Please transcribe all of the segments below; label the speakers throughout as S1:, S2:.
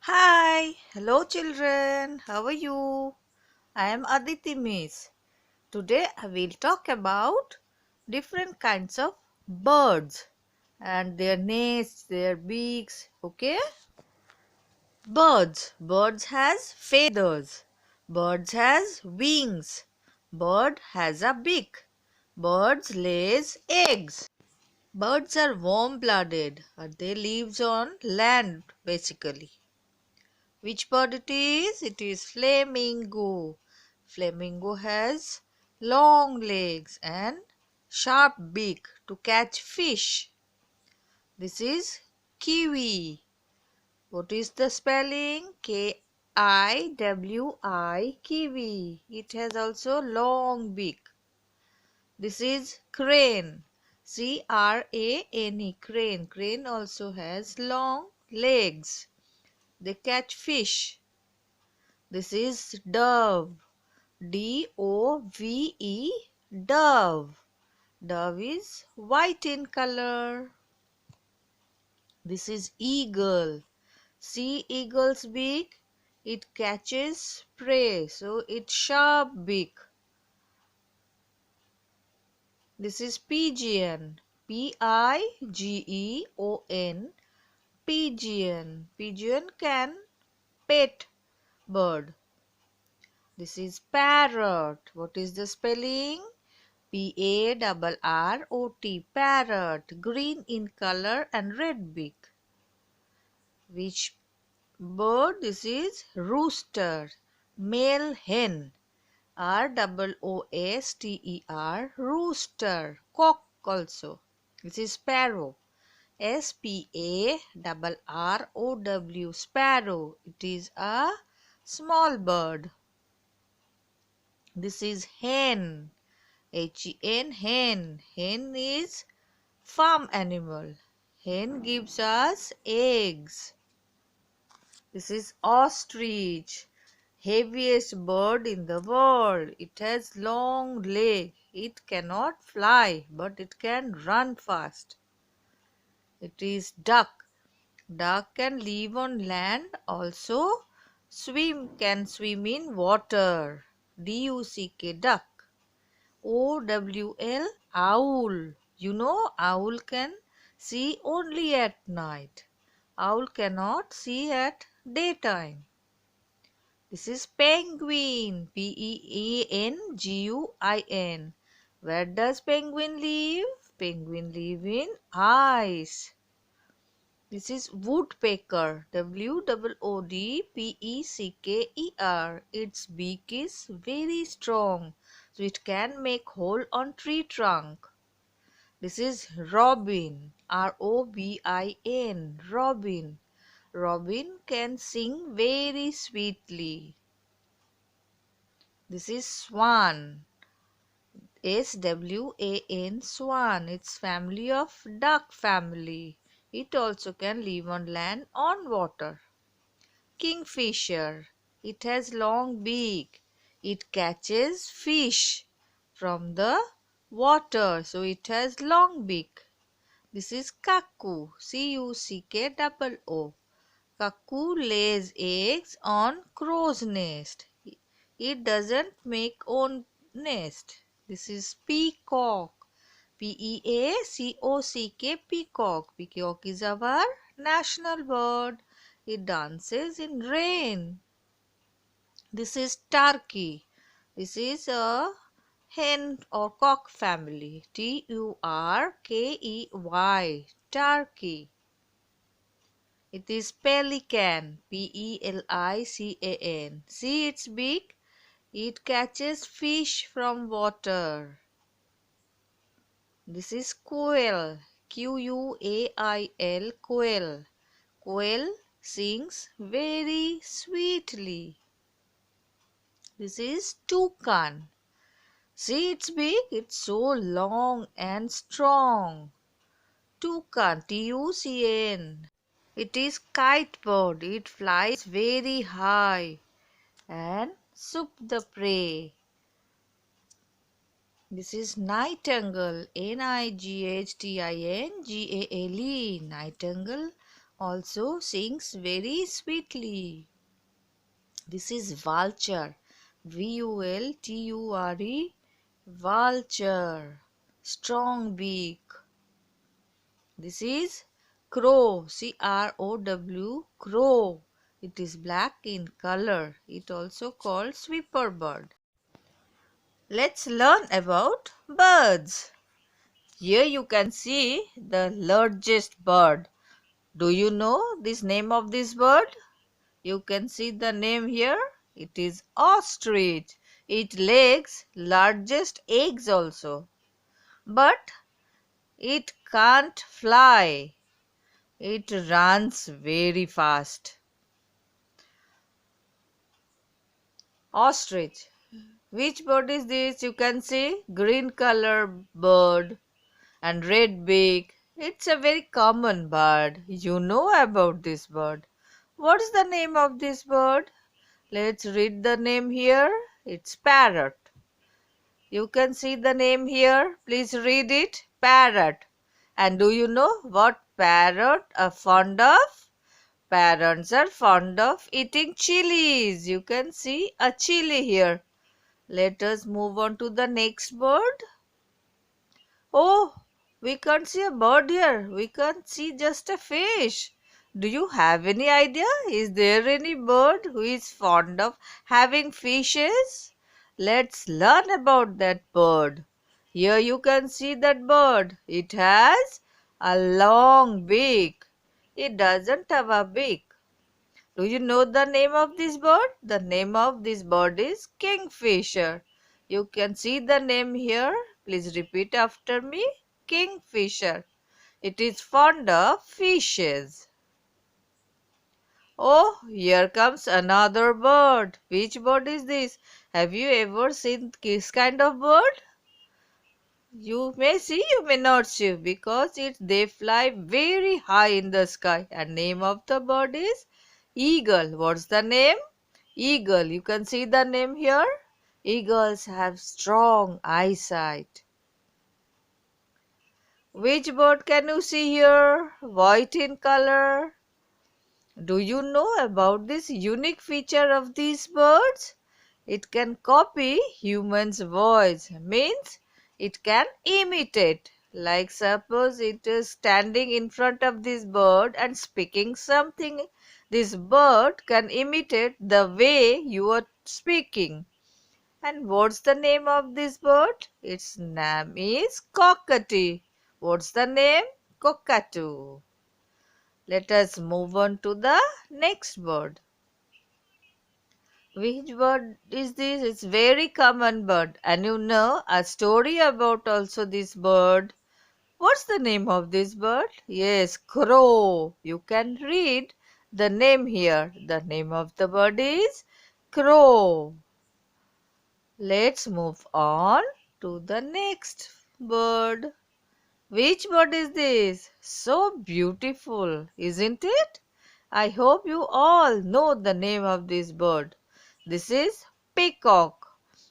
S1: Hi, hello children, how are you? I am Aditi Miss. Today I will talk about different kinds of birds and their nests, their beaks, okay? Birds has feathers. Birds has wings. Bird has a beak. Birds lays eggs. Birds are warm-blooded. They lives on land basically. Which bird it is? It is flamingo. Flamingo has long legs and sharp beak to catch fish. This is kiwi. What is the spelling? Kiwi, kiwi. It has also long beak. This is crane. Crane, crane. Crane also has long legs. They catch fish. This is dove. Dove. Dove. Dove is white in color. This is eagle. See eagle's beak? It catches prey, so it's sharp beak. This is pigeon. Pigeon. Pigeon. Pigeon can pet bird. This is parrot. What is the spelling? Parrot. Parrot. Green in color and red beak. Which bird? This is rooster. Male hen. Rooster. Rooster. Cock also. This is sparrow. Sparrow. Sparrow. It is a small bird. This is hen. Hen. Hen is farm animal. Hen gives us eggs. This is ostrich. Heaviest bird in the world. It has long leg. It cannot fly, but it can run fast. It is duck. Duck can live on land also. Can swim in water. Duck. Duck. Owl. You know, owl can see only at night. Owl cannot see at daytime. This is penguin. Penguin. Where does penguin live? Penguin live in ice. This is woodpecker. Woodpecker. Its beak is very strong, so it can make hole on tree trunk. This is robin. Robin. Robin. Robin can sing very sweetly. This is swan. Swan. It's family of duck family. It also can live on land on water. Kingfisher. It has long beak. It catches fish from the water. So it has long beak. This is cuckoo. Cuckoo. Cuckoo lays eggs on crow's nest. It doesn't make own nest. This is peacock. Peacock. Peacock. Peacock is our national bird. It dances in rain. This is turkey. This is a hen or cock family. Turkey. Turkey. It is pelican. Pelican. See its beak? It catches fish from water. This is quail. Quail. Quail. Quail sings very sweetly. This is toucan. See its beak? It's so long and strong. Toucan. Tucan. It is kite bird. It flies very high and swoop the prey. This is nightingale. Nightingale. Nightingale also sings very sweetly. This is vulture. vulture. Vulture. Strong beak. This is crow. crow. Crow. It is black in color. It also called sweeper bird. Let's learn about birds. Here you can see the largest bird. Do you know this name of this bird? You can see the name here. It is ostrich. It lays largest eggs also. But it can't fly. It runs very fast. Ostrich. Which bird is this? You can see green color bird and red beak. It's a very common bird. You know about this bird. What is the name of this bird? Let's read the name here. It's parrot. You can see the name here. Please read it. Parrot. And do you know what parrot are fond of? Parrots are fond of eating chilies. You can see a chili here. Let us move on to the next bird. Oh, we can't see a bird here. We can't see just a fish. Do you have any idea? Is there any bird who is fond of having fishes? Let's learn about that bird. Here you can see that bird. It has a long beak. It doesn't have a beak. Do you know the name of this bird? The name of this bird is kingfisher. You can see the name here. Please repeat after me. Kingfisher. It is fond of fishes. Oh, here comes another bird. Which bird is this? Have you ever seen this kind of bird? You may see, you may not see, because they fly very high in the sky. And name of the bird is eagle. What's the name? Eagle. You can see the name here. Eagles have strong eyesight. Which bird can you see here? White in color. Do you know about this unique feature of these birds? It can copy humans' voice, means it can imitate. Like suppose it is standing in front of this bird and speaking something. This bird can imitate the way you are speaking. And what's the name of this bird? Its name is cockatoo. What's the name? Cockatoo. Let us move on to the next bird. Which bird is this? It's very common bird. And you know a story about also this bird. What's the name of this bird? Yes, crow. You can read the name here. The name of the bird is crow. Let's move on to the next bird. Which bird is this? So beautiful, isn't it? I hope you all know the name of this bird. This is peacock,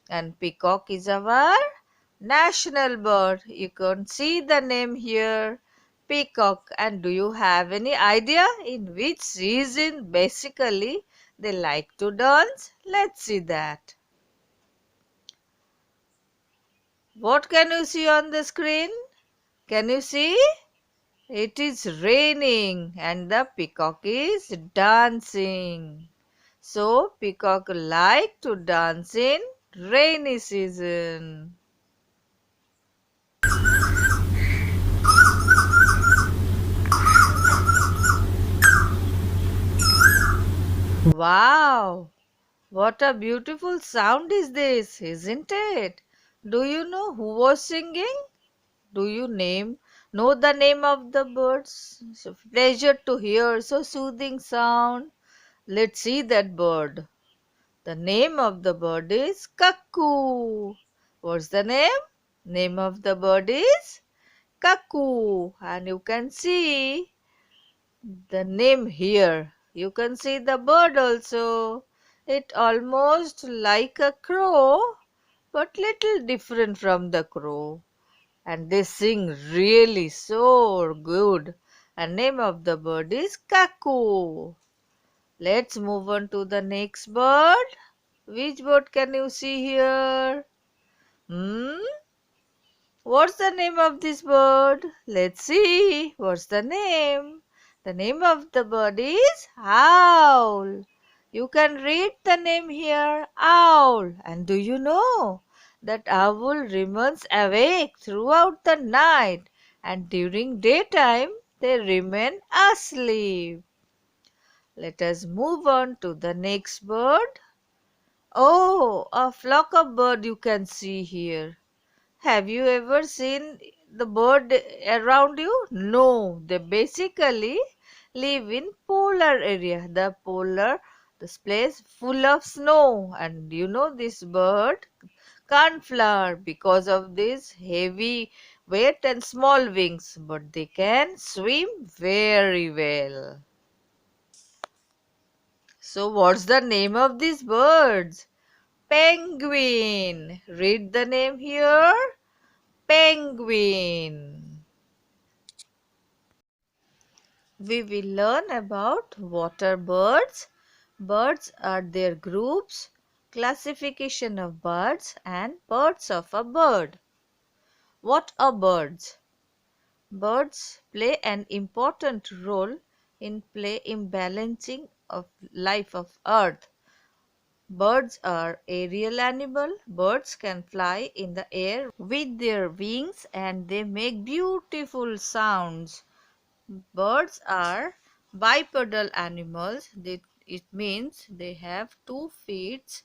S1: and peacock is our national bird. You can see the name here, peacock. And do you have any idea in which season basically they like to dance? Let's see that. What can you see on the screen? Can you see? It is raining and the peacock is dancing. So peacock like to dance in rainy season. Wow! What a beautiful sound is this, isn't it? Do you know who was singing? Do you know the name of the birds? So pleasure to hear so soothing sound. Let's see that bird. The name of the bird is cuckoo. What's the name? Name of the bird is cuckoo. And you can see the name here. You can see the bird also. It almost like a crow, but little different from the crow. And they sing really so good. and name of the bird is cuckoo. Let's move on to the next bird. Which bird can you see here? Hmm? What's the name of this bird? Let's see. What's the name? The name of the bird is owl. You can read the name here, owl. And do you know that owl remains awake throughout the night and during daytime they remain asleep. Let us move on to the next bird. Oh, a flock of birds you can see here. Have you ever seen the bird around you? No, they basically live in polar area. This place full of snow, and you know this bird can't fly because of this heavy weight and small wings, but they can swim very well. So what's the name of these birds? Penguin. Read the name here. Penguin. We will learn about water birds. Birds are their groups, classification of birds and parts of a bird. What are birds? Birds play an important role in balancing of life of earth. Birds are aerial animal. Birds can fly in the air with their wings and they make beautiful sounds. Birds are bipedal animals. It means they have 2 feet.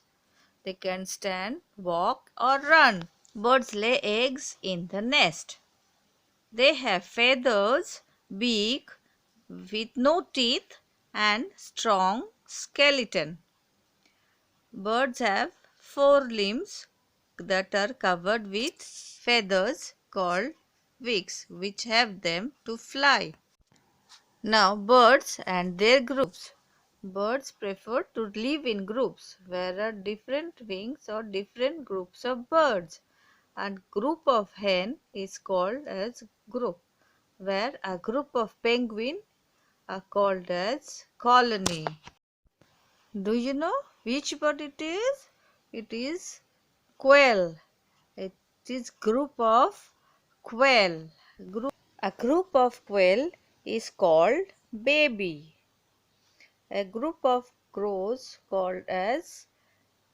S1: They can stand, walk or run. Birds lay eggs in the nest. They have feathers, beak with no teeth and strong skeleton. Birds have 4 limbs that are covered with feathers called wings, which help them to fly. Now, birds and their groups. Birds prefer to live in groups where are different wings or different groups of birds. And group of hen is called as group, where a group of penguin are called as colony. Do you know which bird it is? It is quail. It is group of quail. A group of quail is called baby. A group of crows called as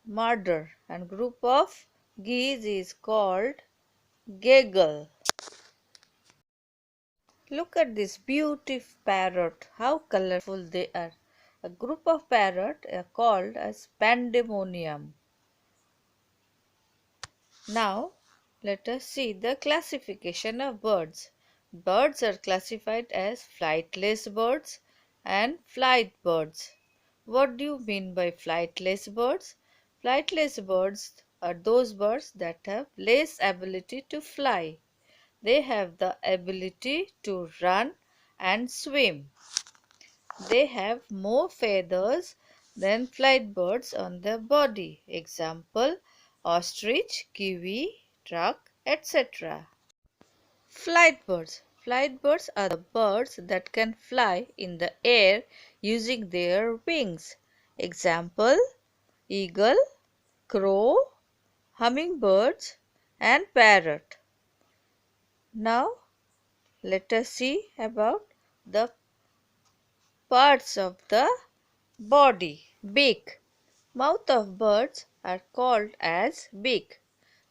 S1: murder and group of geese is called gaggle. Look at this beautiful parrot, how colorful they are. A group of parrot are called as pandemonium. Now let us see the classification of birds. Birds are classified as flightless birds and flight birds. What do you mean by flightless birds? Flightless birds are those birds that have less ability to fly. They have the ability to run and swim. They have more feathers than flight birds on their body. Example, ostrich, kiwi, duck, etc. Flight birds. Flight birds are the birds that can fly in the air using their wings. Example, eagle, crow, hummingbirds and parrot. Now let us see about the parts of the body. Beak. Mouth of birds are called as beak.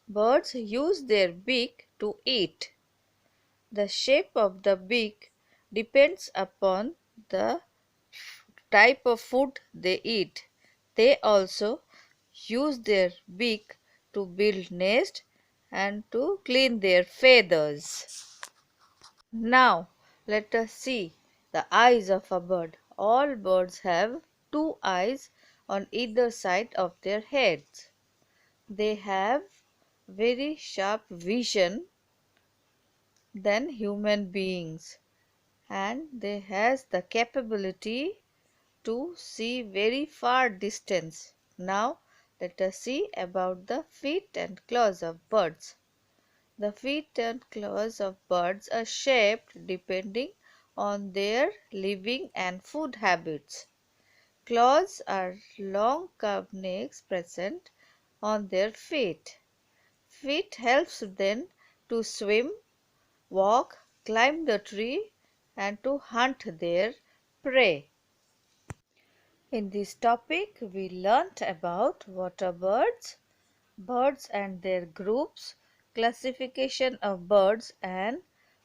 S1: Birds use their beak to eat. The shape of the beak depends upon the type of food they eat. They also use their beak to build nest and to clean their feathers. Now let us see the eyes of a bird. All birds have 2 eyes on either side of their heads. They have very sharp vision than human beings and they has the capability to see very far distance. Now let us see about the feet and claws of birds. The feet and claws of birds are shaped depending on their living and food habits. Claws are long curved necks present on their feet. Feet helps them to swim, walk, climb the tree and to hunt their prey. In this topic we learnt about water birds, birds and their groups, classification of birds and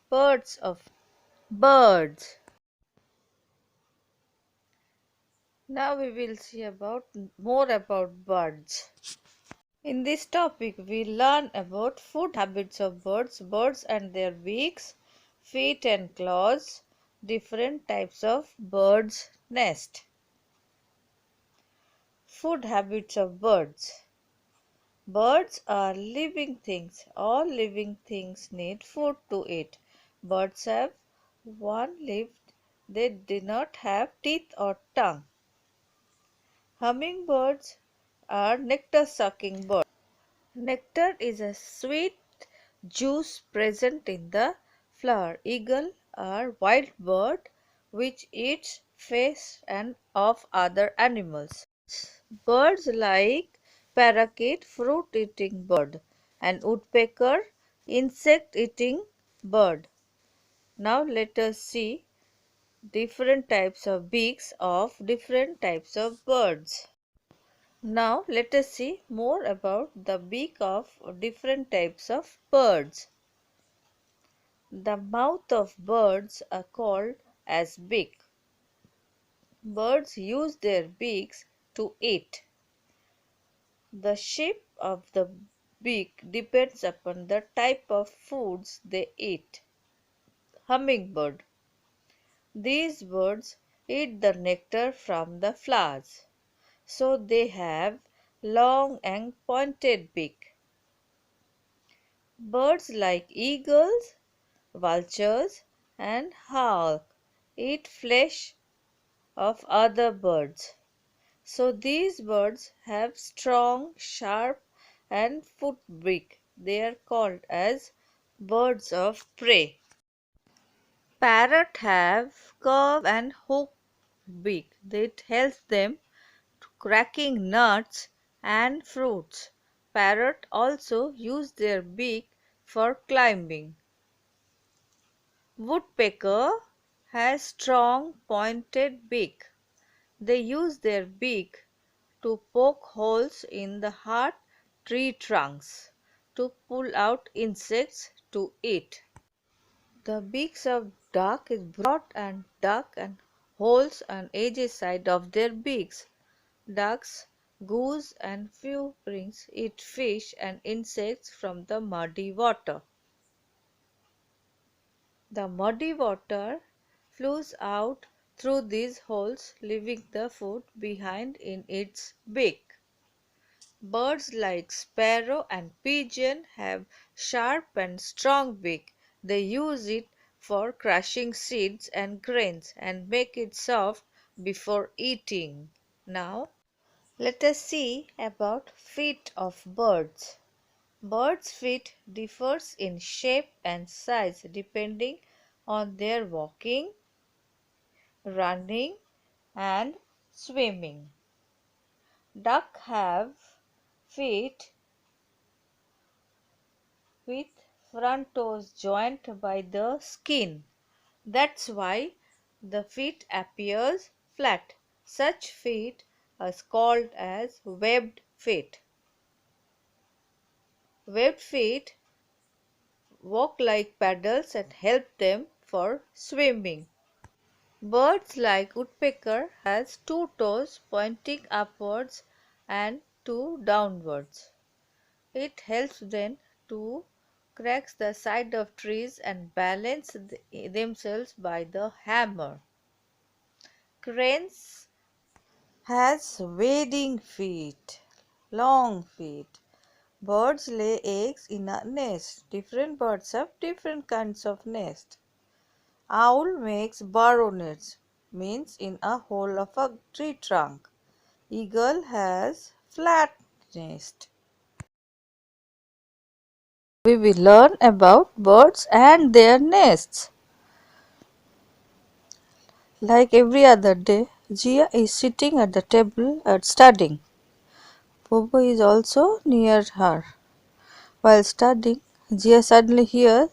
S1: birds of birds. Now we will see about more about birds. In this topic we learn about food habits of birds, birds and their beaks, feet and claws, different types of birds' nest. Food habits of birds. Birds are living things. All living things need food to eat. Birds have one lip. They do not have teeth or tongue. Hummingbirds are nectar-sucking birds. Nectar is a sweet juice present in the flower. Eagle are wild bird which eats fish and of other animals. Birds like parakeet, fruit-eating bird, and woodpecker, insect-eating bird. Now let us see different types of beaks of different types of birds. Now let us see more about the beak of different types of birds. The mouth of birds are called as beak. Birds use their beaks to eat. The shape of the beak depends upon the type of foods they eat. Hummingbird. These birds eat the nectar from the flowers, so they have long and pointed beak. Birds like eagles, vultures and hawk eat flesh of other birds. So these birds have strong, sharp and foot beak. They are called as birds of prey. Parrot have curved and hooked beak that helps them to cracking nuts and fruits. Parrot also use their beak for climbing. Woodpecker has strong pointed beak. They use their beak to poke holes in the hard tree trunks to pull out insects to eat. The beaks of duck is broad and dark and holes on edges side of their beaks. Ducks, goose and few prinks eat fish and insects from the muddy water. The muddy water flows out through these holes, leaving the food behind in its beak. Birds like sparrow and pigeon have sharp and strong beak. They use it for crushing seeds and grains and make it soft before eating. Now, let us see about feet of birds. Birds' feet differs in shape and size depending on their walking, running and swimming. Duck have feet with front toes joined by the skin. That's why the feet appears flat. Such feet are called as webbed feet. Webbed feet walk like paddles and help them for swimming. Birds like woodpecker has two toes pointing upwards and two downwards. It helps them to crack the side of trees and balance themselves by the hammer. Cranes has wading feet, long feet. Birds lay eggs in a nest. Different birds have different kinds of nest. Owl makes burrow nests, means in a hole of a tree trunk. Eagle has flat nest. We will learn about birds and their nests. Like every other day, Jia is sitting at the table and studying. Bobo is also near her. While studying, Jia suddenly hears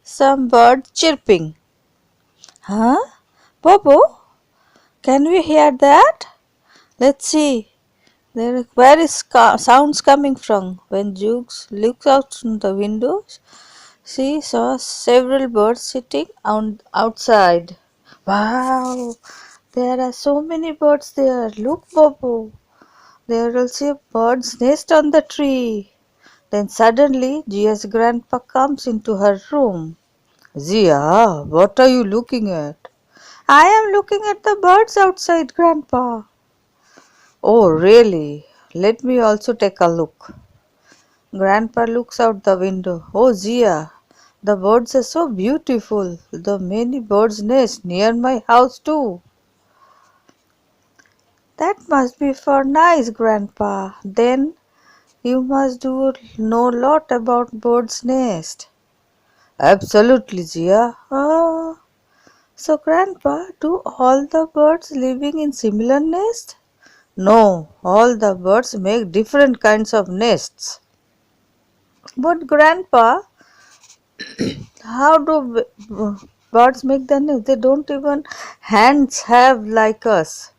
S1: some bird chirping. Huh? Bobo, can we hear that? Let's see. Where is sounds coming from? When Jukes looks out from the window, she saw several birds sitting outside. Wow, there are so many birds there. Look, Bobo. There is also a bird's nest on the tree. Then suddenly, Jia's grandpa comes into her room. Zia, what are you looking at? I am looking at the birds outside, Grandpa. Oh, really? Let me also take a look. Grandpa looks out the window. Oh, Zia, the birds are so beautiful. The many birds nest near my house too. That must be for nice, Grandpa. Then you must do know lot about birds' nest. Absolutely, Zia. Ah, so Grandpa, do all the birds living in similar nests? No, all the birds make different kinds of nests. But Grandpa, how do birds make the nest? They don't even hands have like us.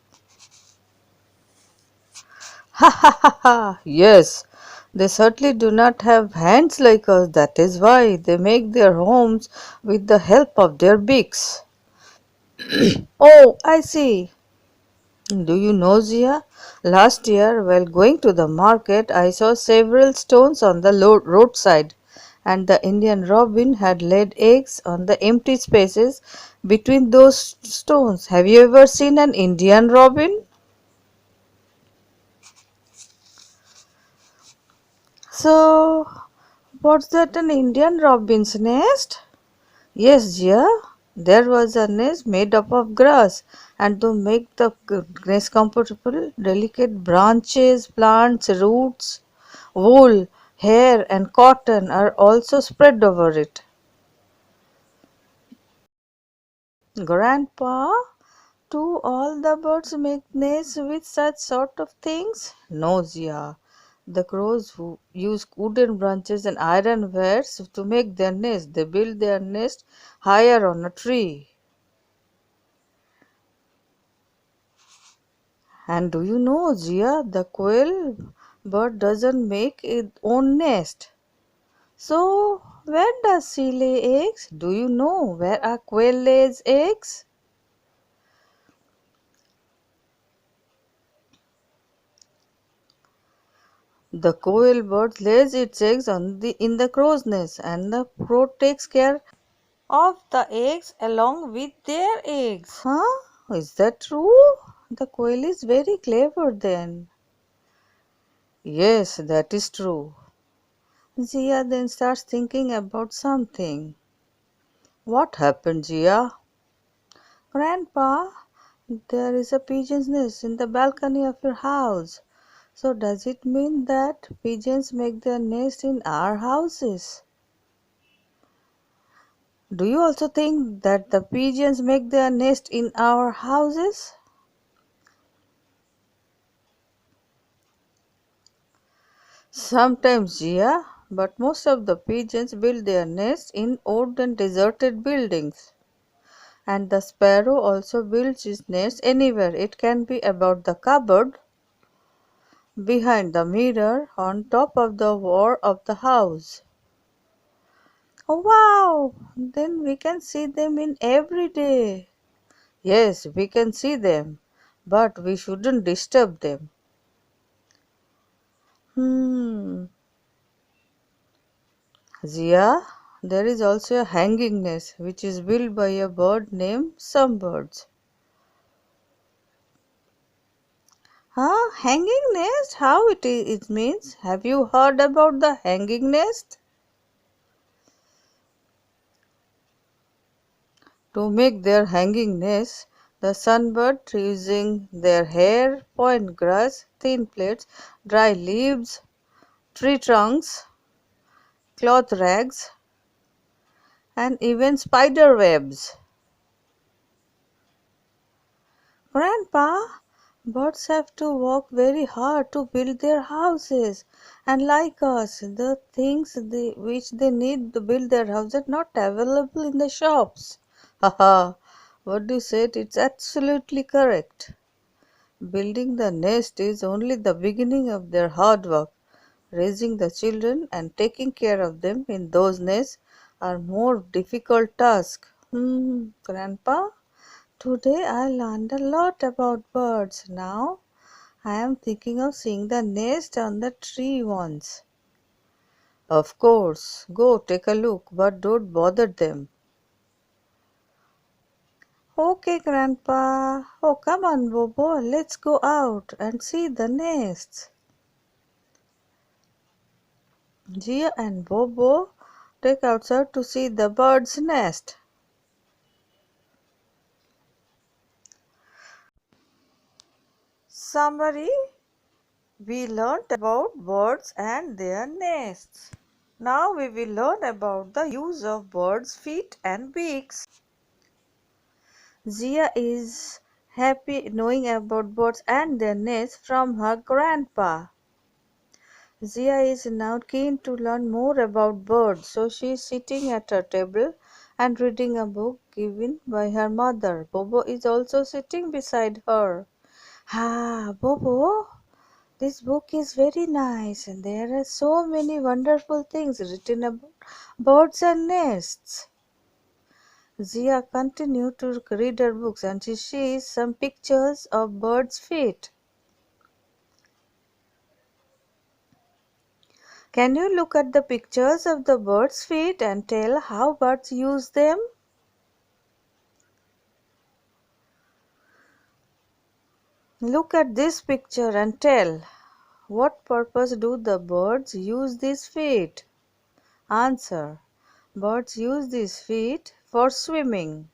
S1: Ha ha ha ha! Yes, they certainly do not have hands like us. That is why they make their homes with the help of their beaks. Oh, I see. Do you know, Zia? Last year, while going to the market, I saw several stones on the roadside, and the Indian robin had laid eggs on the empty spaces between those stones. Have you ever seen an Indian robin? So, what's that, an Indian robin's nest? Yes, dear. There was a nest made up of grass, and to make the nest comfortable, delicate branches, plants, roots, wool, hair, and cotton are also spread over it. Grandpa, do all the birds make nests with such sort of things? No, Zia. The crows who use wooden branches and iron wires to make their nest. They build their nest higher on a tree. And do you know, Zia, the quail bird doesn't make its own nest. So, where does she lay eggs? Do you know where a quail lays eggs? The quail bird lays its eggs in the crow's nest, and the crow takes care of the eggs along with their eggs. Huh? Is that true? The quail is very clever then. Yes, that is true. Zia then starts thinking about something. What happened, Zia? Grandpa, there is a pigeon's nest in the balcony of your house. So does it mean that pigeons make their nest in our houses? Do you also think that the pigeons make their nest in our houses? Sometimes, yeah, but most of the pigeons build their nests in old and deserted buildings. And the sparrow also builds its nest anywhere. It can be about the cupboard, behind the mirror, on top of the wall of the house. Oh wow! Then we can see them in every day. Yes, we can see them, but we shouldn't disturb them. Hmm. Zia, there is also a hanging nest which is built by a bird named Sunbirds. Huh? Hanging nest? How it means? Have you heard about the hanging nest? To make their hanging nest, the sunbird using their hair, point grass, thin plates, dry leaves, tree trunks, cloth rags, and even spider webs. Grandpa, birds have to work very hard to build their houses, and like us, the things which they need to build their house are not available in the shops. Haha, what you said, it's absolutely correct. Building the nest is only the beginning of their hard work. Raising the children and taking care of them in those nests are more difficult tasks. Grandpa, today I learned a lot about birds. Now I am thinking of seeing the nest on the tree once. Of course, go take a look, but don't bother them. Okay, Grandpa. Oh, come on, Bobo, let's go out and see the nests. Gia and Bobo take outside to see the bird's nest. Summary: we learnt about birds and their nests. Now we will learn about the use of birds' feet and beaks. Zia is happy knowing about birds and their nests from her grandpa. Zia is now keen to learn more about birds, so she is sitting at her table and reading a book given by her mother. Bobo is also sitting beside her. Ah, Bobo, this book is very nice and there are so many wonderful things written about birds and nests. Zia continued to read her books and she sees some pictures of birds' feet. Can you look at the pictures of the birds' feet and tell how birds use them? Look at this picture and tell, what purpose do the birds use these feet? Answer: birds use these feet for swimming.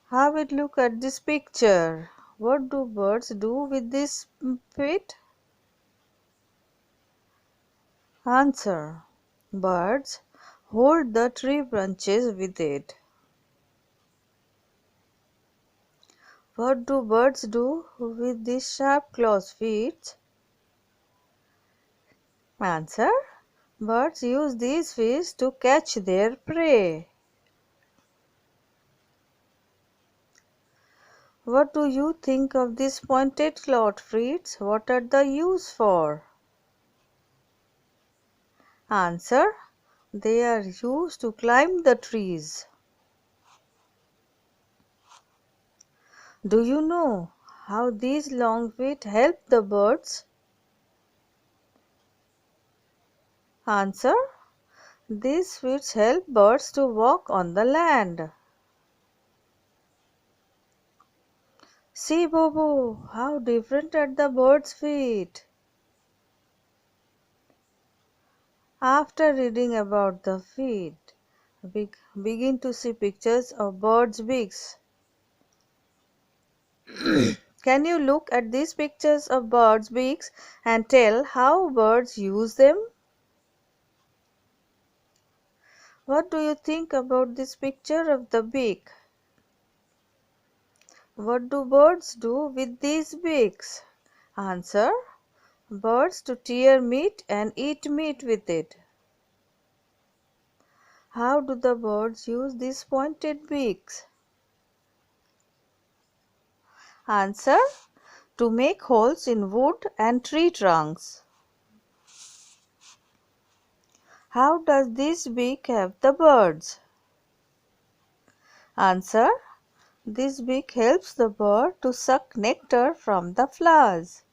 S1: Have a look at this picture. What do birds do with this feet? Answer: birds hold the tree branches with it. What do birds do with these sharp claws feet? Answer: birds use these feet to catch their prey. What do you think of these pointed clawed feet? What are the use for? Answer: they are used to climb the trees. Do you know how these long feet help the birds? Answer: these feet help birds to walk on the land. See, Bobo, how different are the birds' feet. After reading about the feet, begin to see pictures of birds' beaks. Can you look at these pictures of birds' beaks and tell how birds use them? What do you think about this picture of the beak? What do birds do with these beaks? Answer: birds to tear meat and eat meat with it. How do the birds use these pointed beaks? Answer: to make holes in wood and tree trunks. How does this beak help the birds? Answer: this beak helps the bird to suck nectar from the flowers.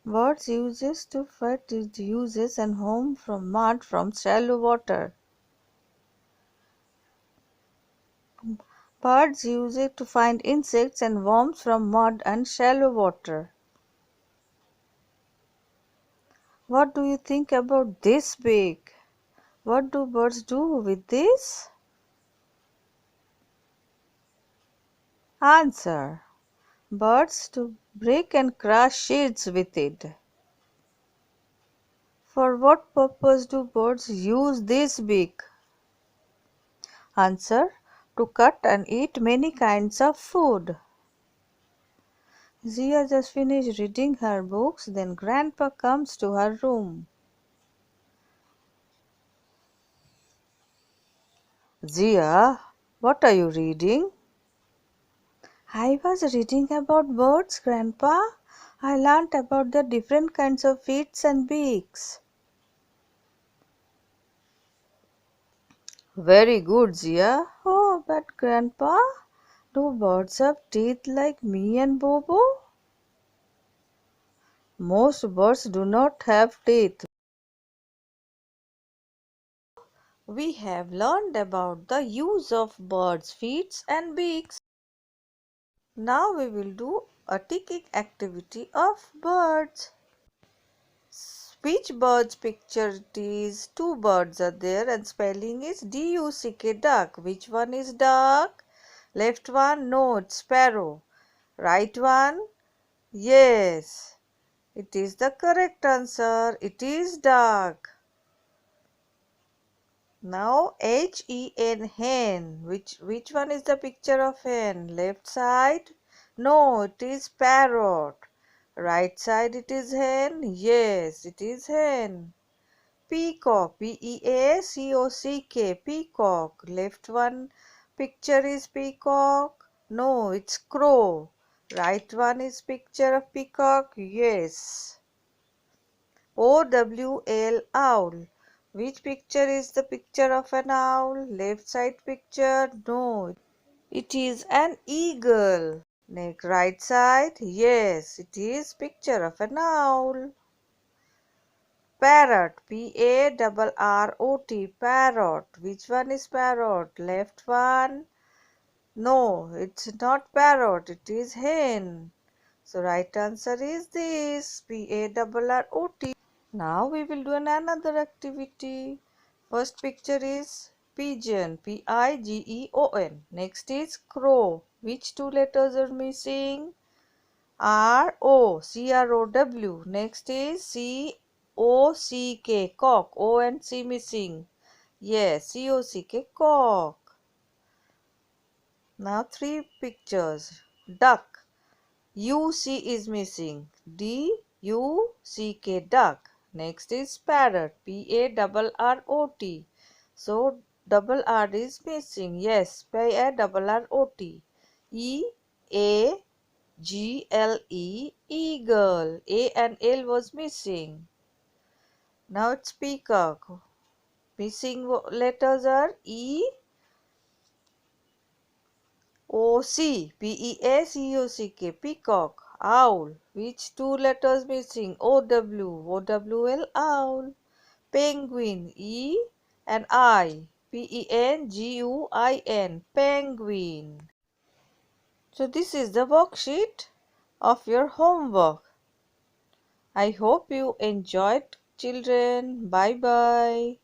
S1: Birds uses to find its uses and home from mud from shallow water. Birds use it to find insects and worms from mud and shallow water. What do you think about this beak? What do birds do with this? Answer: birds to break and crush seeds with it. For what purpose do birds use this beak? Answer: to cut and eat many kinds of food. Zia just finished reading her books, then Grandpa comes to her room. Zia, what are you reading? I was reading about birds, Grandpa. I learnt about the different kinds of feet and beaks. Very good, Zia. Oh, but Grandpa, do birds have teeth like me and Bobo? Most birds do not have teeth. We have learned about the use of birds' feet and beaks. Now we will do a ticking activity of birds. Which bird's picture it is? Two birds are there and spelling is duck, duck. Which one is duck? Left one? No, it's sparrow. Right one? Yes. It is the correct answer. It is duck. Now hen, hen. Which one is the picture of hen? Left side? No, it is parrot. Right side it is hen? Yes, it is hen. Peacock, Peacock, peacock. Left one picture is peacock? No, it's crow. Right one is picture of peacock? Yes. OWL, owl. Which picture is the picture of an owl? Left side picture? No, it is an eagle. Next, right side? Yes, it is picture of an owl. Parrot, Parrot, parrot. Which one is parrot? Left one? No, it's not parrot, it is hen. So right answer is this, Parrot. Now we will do another activity. First picture is pigeon, Pigeon. Next is crow. Which two letters are missing? Crow. Next is Cock, cock. O and C missing. Yes, cock. Now three pictures. Duck. UC is missing. DUCK, duck. Next is parrot. Parrot. So double R is missing. Yes, Parrot. EAGLE, eagle. A and L was missing. Now it's peacock. Missing letters are Peacock, peacock. Owl. Which two letters missing? OWL, owl. Penguin, E and Penguin, penguin. So this is the worksheet of your homework. I hope you enjoyed, children. Bye bye.